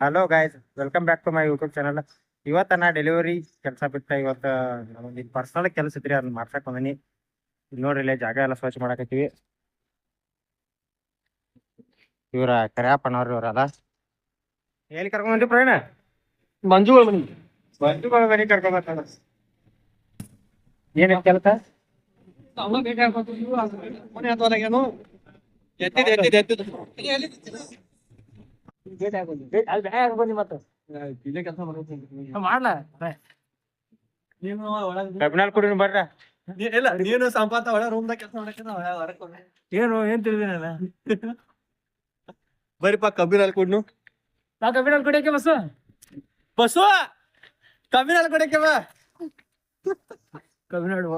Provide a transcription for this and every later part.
Hello guys, welcome back to my YouTube channel. ಇವತ್ತ ನಾ delivery ಕೆಲಸ ಬಿಟ್ಟ ಇವತ್ತು ನಮಗೆ ಪರ್ಸನಲ್ ಕೆಲಸ ಇದ್ರಿ, ಅದನ್ನ ಮಾಡ್ಸಕ್ ಬಂದೀನಿ. ಇಲ್ಲಿ ನೋಡ್ರಿ, ಇಲ್ಲೇ ಜಾಗ ಎಲ್ಲ ಸ್ವಚ್ಛ ಮಾಡಾಕತ್ತೀವಿ. ಇವ್ರ ಕರ್ಯಾಪಣ್ಣವ್ರ ಇವ್ರಲ್ಲ. ಎಲ್ಲಿ ಕರ್ಕೊಂಡ್ ಬಂದಿ ಪ್ರವೀಣ? ಮಂಜುಗಳ ಮನಿ ಬಂಧುಗಳ ಮನೆ ಕರ್ಕೊಂಡ್ ಬರ್ತಾನ. ಏನ್ ಕೆಲಸ? ಅವನು ಭೇಟಿ ಆಗ್ಬೇಕು. ಮನೆ ಹತ್ತುವರೆಗೇನು ಎತ್ತಿದ್ದು ಭೇಟಿ ಆಗ್ಬಂದಿ ಅಲ್ಲಿ ಬ್ಯಾಗ್ ಬಂದಿ ಮತ್ತೆ ಇಲ್ಲೇ ಕೆಲಸ ಮಾಡ್ಲಾ ನೀನು ಒಳಗೆ ಕಬ್ಬಿನಾಲ್ ಕುಡಿನ ಬರ್ರ. ಇಲ್ಲ ನೀನು ಸಂಪಾತ ಒಳ ರೂಮ್ದಾಗ ಕೆಲಸ ಮಾಡಕ್ಕೆ ಹೊರಗೆ ಏನ್ ತಿಳಿದಿ ನಾನು ಬರೀಪಾ ಕಬ್ಬಿನಲ್ಲಿ ಕುಡ್ನು ನಾ ಕಬ್ಬಿನಲ್ಲಿ ಕುಡಿಯಕ್ಕೆ ಬಸ್ಸು ಕಬ್ಬಿನಲ್ಲಿ ಕುಡಿಯಕ್ಕೆ ಬಾ ಕಬ್ಬಿನಾಡು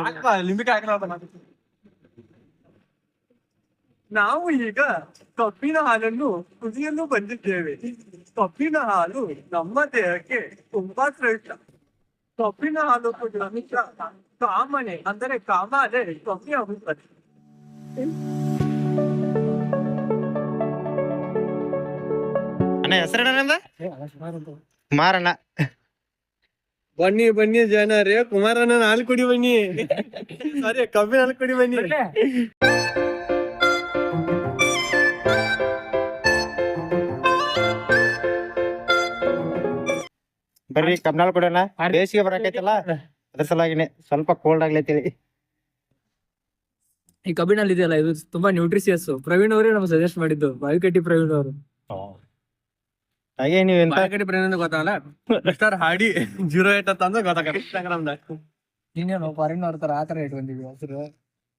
ಹಾಕ್ಬಾ ಲಿಂಬಿಕೆ ಹಾಕಿನ. ನಾವು ಈಗ ಕಬ್ಬಿನ ಹಾಲನ್ನು ಕುದಿಯಲು ಬಂದಿದ್ದೇವೆ. ಕಬ್ಬಿನ ಹಾಲು ನಮ್ಮ ದೇಹಕ್ಕೆ ತುಂಬಾ ಶ್ರೇಷ್ಠ. ಕಬ್ಬಿನ ಹಾಲು ಕುಡಿಯುವ ಕಾಮನೆ ಅಂದರೆ ಕಾಮಾಲೆ ಕಮ್ಮಿ ಆಗುತ್ತದೆ. ಅಣ್ಣ ಹೆಸರೇನಂದ? ಕುಮಾರಣ್ಣ. ಬನ್ನಿ ಬನ್ನಿ ಜನರೇ, ಕುಮಾರನ ಹಾಲು ಕುಡಿ ಬನ್ನಿ. ಸಾರಿ, ಕಬ್ಬಿನ ಹಾಲು ಕುಡಿ ಬನ್ನಿ. ಬರ್ರಿ ಕಬ್ಬಿನಾಲ್ ಕುಡಿಯೋಣ. ಬೇಸಿಗೆ ಬರಾಕೈತಲ್ಲ, ಅದ್ರ ಸಲಾಗಿನೇ ಸ್ವಲ್ಪ ಕೋಲ್ಡ್ ಆಗ್ಲೈತಿ. ಈ ಕಬ್ಬಿನಲ್ಲಿ ಇದೆಯಲ್ಲ, ಇದು ತುಂಬಾ ನ್ಯೂಟ್ರಿಷಿಯಸ್. ಪ್ರವೀಣ್ ಅವರೇ ನಮ್ಗೆ ಸಜೆಸ್ಟ್ ಮಾಡಿದ್ದು, ಬಾವಿಕಟ್ಟಿ ಪ್ರವೀಣ್ ಅವರು. ಹಾಗೆ ನೀವ್ ಎಂತ ಬಾವಿಕಟ್ಟಿ ಪ್ರವೀಣ್ ಗೊತ್ತಾಗಲ್ಲ, ಮಿಸ್ಟರ್ ಹಾಡಿ 08 ಅಂತ ಗೊತ್ತಾಗ. ಇನ್ನೇನು ಫಾರಿನ್ ಅವ್ರ ತರ ಆತರ ಇಟ್ಕೊಂಡಿದ್ವಿ ಹೆಸರು.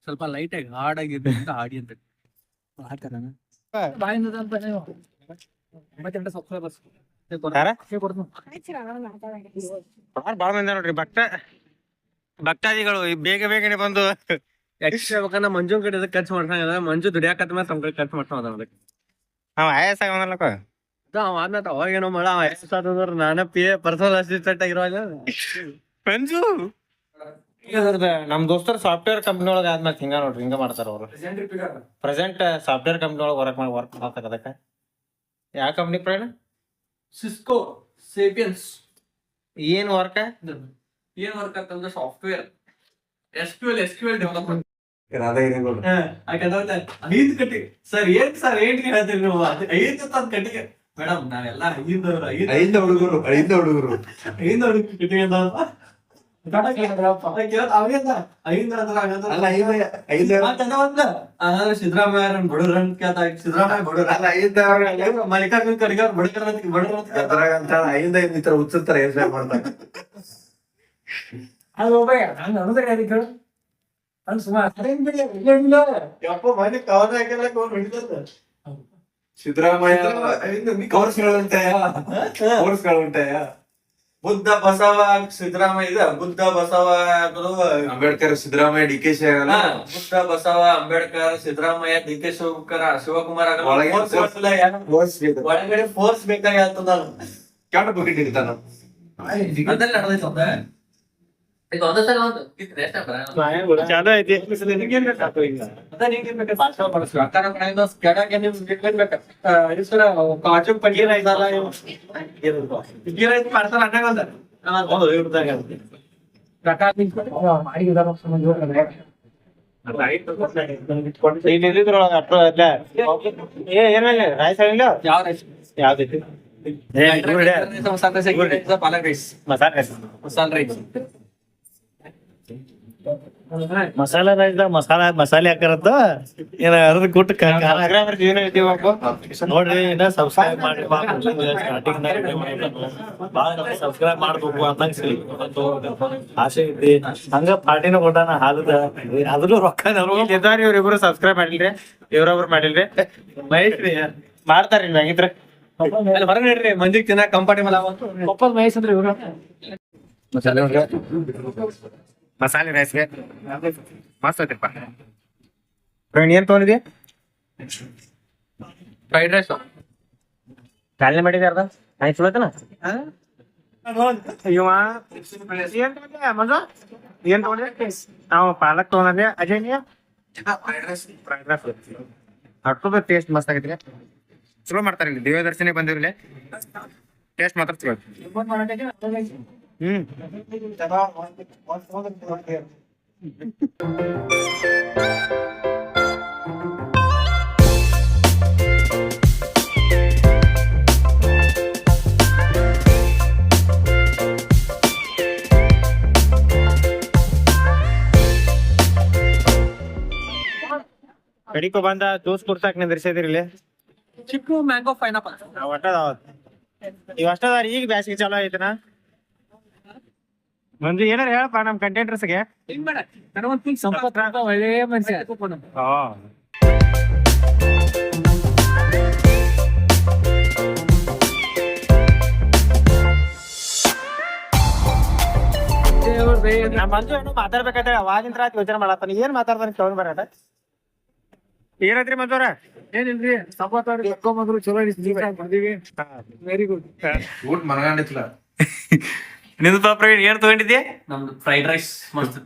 ಸ್ವಲ್ಪ ಲೈಟ್ ಆಗಿ ಹಾರ್ಡ್ ಆಗಿದೆ ಅಂತ ಹಾಡಿ ಅಂತ. ಆತರನ ಬಾಯಿಂದ ಸಬ್ಸ್ಕ್ರೈಬರ್ಸ್ ಯಾರ? ಕೊಡ್ತೀನಿ. ಬಾಳ ಮಂದಿ ನೋಡ್ರಿ ಭಕ್ತಾದಿಗಳು ಬೇಗ ಬೇಗನೆ ಬಂದು ಎಕ್ಸ್ಟ್ರಾ ಬೇಕಂದ್ರೆ ಮಂಜು ಕಡೆ ಖರ್ಚು ಮಾಡ್ಸಂಗ. ಮಂಜು ದುಡಿಯಾಕತ್ತ ಮೇಲೆ ತಮ್ಮ ಕಡೆ ಖರ್ಚು ಮಾಡ್ತಾವ ಅದಕ್ಕೆ. ಅವ ಆಯಾಸ ಆಗವನಲ್ಲಕ್ಕ. ಅವ ಆದ್ಮೇಲೆ ಅವಾಗೇನೋ ಮಾಡ ವಯಸ್ಸಾದ್ರ ನಾನ ಪರ್ಸನಲ್ ಅಸಿಸ್ಟೆಂಟ್ ಆಗಿರೋಲ್ಲ ಮಂಜು. ನಮ್ ದೋಸ್ತರು ಸಾಫ್ಟ್ವೇರ್ ಕಂಪ್ನಿ ಒಳಗ ಆದ್ಮೇಲೆ ಹಿಂಗ ನೋಡ್ರಿ, ಹಿಂಗ ಮಾಡ್ತಾರ ಅವ್ರು. ಪ್ರೆಸೆಂಟ್ ಸಾಫ್ಟ್ವೇರ್ ಕಂಪ್ನಿ ಒಳಗ ವರ್ಕ್ ಮಾಡ್ತಾರ. ಅದಕ್ಕ ಯಾವ ಕಂಪ್ನಿ ಪ್ರಯಾಣ? Cisco Sapiens. ಏನ್ ವರ್ಕ್? ಏನ್ ವರ್ಕ್ ಅಂತಂದ್ರೆ software S Q L development. ಐದು ಕಟ್ಟಿ ಸರ್, ಏನ್ ಸರ್ ಏನ್ಗೆ ಹೇಳ್ತೀರಿ ನೀವು? 5 ಕಟ್ಟಿಗೆ ಮೇಡಮ್, ನಾವೆಲ್ಲ ಐದು ಹುಡುಗರು ಕಟ್ಟಿಗೆ ಸಿದ್ದರಾಮಯ್ಯ ಬಡವ್ರ ಮಲ್ಲಿಕಾರ್ಜುನ್ ಖರ್ಗೆ ಅವ್ರು ಬಡಕರ ಉಚ್ಚರ್ತಾರೆ ಯೋಚನೆ ಮಾಡ್ತಾರೆ. ಸಿದ್ದರಾಮಯ್ಯ ಕೋರ್ಸ್ಗಳುಂಟಾಯ? ಬುದ್ಧ ಬಸವ ಸಿದ್ದರಾಮಯ್ಯ ಬುದ್ಧ ಬಸವ ಅಂಬೇಡ್ಕರ್ ಸಿದ್ದರಾಮಯ್ಯ ಡಿ ಕೆ ಶಿ ಆಗಲ್ಲ. ಬುದ್ಧ ಬಸವ ಅಂಬೇಡ್ಕರ್ ಸಿದ್ದರಾಮಯ್ಯ ಡಿ ಕೆ ಶಿವಕುಮಾರ್ ಆಗಲ್ಲ. ಒಳಗಡೆ ಫೋರ್ಸ್ ಬೇಕಾಗಿ ಆಗ್ತದ. ಕೆಟ್ಟ ಬುಕ್ಕಿಟ್ ಇರ್ತಾನ ಚಾಲು ಐತಿ. ಕಾಜು ಪನ್ನೀರ್ ಮಾಡ್ತಾರ ಅಣ್ಣಗಲ್ದ ರೈಸ್ ಆಗಿಲ್ಲ. ಯಾವ ರೈಸ್? ಯಾವ್ದೈತಿ? ಪಾಲಕ್ ರೈಸ್, ಮಸಾಲ ರೈಸ್. ಮಸಾಲ ರೈಸ್ದಾಗ ಮಸಾಲೆ ಹಾಕರತ್ತ ಏನ ಅರ್ಧ ಕೊಟ್ಟು ನೋಡ್ರಿ. ಇನ್ನ ಸಬ್ಸ್ಕ್ರೈಬ್ ಮಾಡಿ, ಸಬ್ಸ್ಕ್ರೈಬ್ ಮಾಡ್ಬೇಕು ಅಂತ ಆಸೆ ಐತಿ. ಹಂಗ ಪಾರ್ಟಿನ ಕೊಟ್ಟಾನ ಹಾಲದ, ಅದ್ರಲ್ಲೂ ರೊಕ್ಕ ಇವ್ರಿಬ್ರು ಸಬ್ಸ್ಕ್ರೈಬ್ ಮಾಡಿಲ್ರಿ, ಇವ್ರೊಬ್ರು ಮಾಡಿಲ್ರಿ. ಮಹೇಶ್ ಮಾಡ್ತಾರಿ ಹಂಗಿದ್ರ ಹೊರಗೆ ನಡ್ರಿ, ಮಂದಿಗೆ ತಿನ್ನಾಕ ಕಂಫರ್ಟೇಬಲ್ ಕೊಪ್ಪಲ್ ಮಹೇಶ್ ಅಂದ್ರೆ ಇವ್ರು. ಮಸಾಲೆ ರೈಸ್ಗೆ ಮಸ್ತ್ ಐತಿಪ್ಪ. ಪ್ರವೀಣ್ ಏನ್ ತಗೊಂಡಿದ್ಯಾ? ಫ್ರೈಡ್ ರೈಸ್ ಚಾಲನೆ ಮಾಡಿದ್ಯಾರ ಚಲೋ ಐತನ? ಇವ ಏನ್ ತಗೊಂಡ್ರಿ? ನಾವು ಪಾಲಕ್ ತಗೊಂಡ್ರಿ. ಅಜಯ್ ಫ್ರೈಡ್ ರೈಸ್ ಅಷ್ಟದ ಟೇಸ್ಟ್ ಮಸ್ತ್ ಆಗೈತ್ರಿ. ಚಲೋ ಮಾಡ್ತಾರೆ ಇಲ್ಲಿ ದಿವ್ಯ ದರ್ಶನ ಬಂದಿರ್ಲಿ ಟೇಸ್ಟ್ ಮಾತ್ರ ಚಲೋ ಕಡಿಕೊ ಬಂದ ಜ್ಯೂಸ್ ಕುಡ್ಸಾಕ್ ನಿಂದ್ರಿಸಿದ್ರಿ ಇಲ್ಲಿ ಚಿಕ್ಕು ಮ್ಯಾಂಗೋ ಪೈನಾಪಲ್ ಇವ್ ಅಷ್ಟದಾರ ಈಗ ಬ್ಯಾಸಿಗೆ ಚಾಲೋ ಐತನ ಮಂಜು ಏನಾರ ಹೇಳಪ್ಪ ನಮ್ ಕಂಟೆಂಟರ್ಸ್ಗೆ ಸಂಪತ್ ಒಳ್ಳೆ ಮನುಷ್ಯ ನಮ್ ಮಂಜು ಏನೋ ಮಾತಾಡ್ಬೇಕಾದ್ರೆ ಅವಾಗಿಂದ ರಾತ್ ಯೋಚನೆ ಮಾಡತ್ತಾನ ಏನ್ ಮಾತಾಡ್ತಾನ ಕೇಳೋಣ ಬರಾಟ ಏನೈತ್ರಿ ಮಂಜೂರ ಏನಿಲ್ರಿ ಸಂಪತ್ ಅವ್ರಿಗೆ ಎಕ್ಕೊಂಬಂದ್ರು ಚಲೋ ಬಂದೀವಿ ವೆರಿ ಗುಡ್ ಊಟ ಮನಗಂಡಿತ್ಲ ನಿಂದು ಪ್ರವೀಣ್ ಏನ್ ತಗೊಂಡಿದ್ದೆ ನಮ್ದು ಫ್ರೈಡ್ ರೈಸ್ ಮಸ್ತ್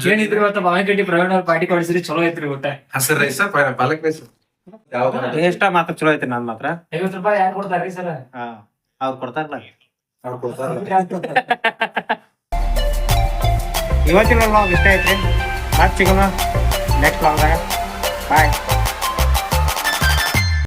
ಏನಿದ್ರಿ ಇವತ್ತು ಬಾವಿಕಟ್ಟಿ ಪ್ರವೀಣ್ ಅವ್ರ ಪಾರ್ಟಿ ಕೊಡಿಸ್ರಿ ಚಲೋ ಐತ್ರಿ ಊಟ ಹಸಿರು ರೈಸ್ ಪಾಲಕ್ ರೈಸ್ ಯಾವ ಟೇಸ್ಟ್ ಮಾತ್ರ ಚಲೋ ಐತಿ ನನ್ ಮಾತ್ರ ₹50 ಯಾರು ಕೊಡ್ತಾರ್ರಿ ಸರ್ ಅವ್ರು ಕೊಡ್ತಾರಲ್ಲ ಅವ್ರು ಕೊಡ್ತಾರ ಇವತ್ತಿನ ವ್ಲಾಗ್ ಇಷ್ಟ ಐತ್ರಿ ಮತ್ತೆ ಸಿಗೋಣ ನೆಕ್ಸ್ಟ್ ವ್ಲಾಗ್ದಾಗ ಬಾಯ್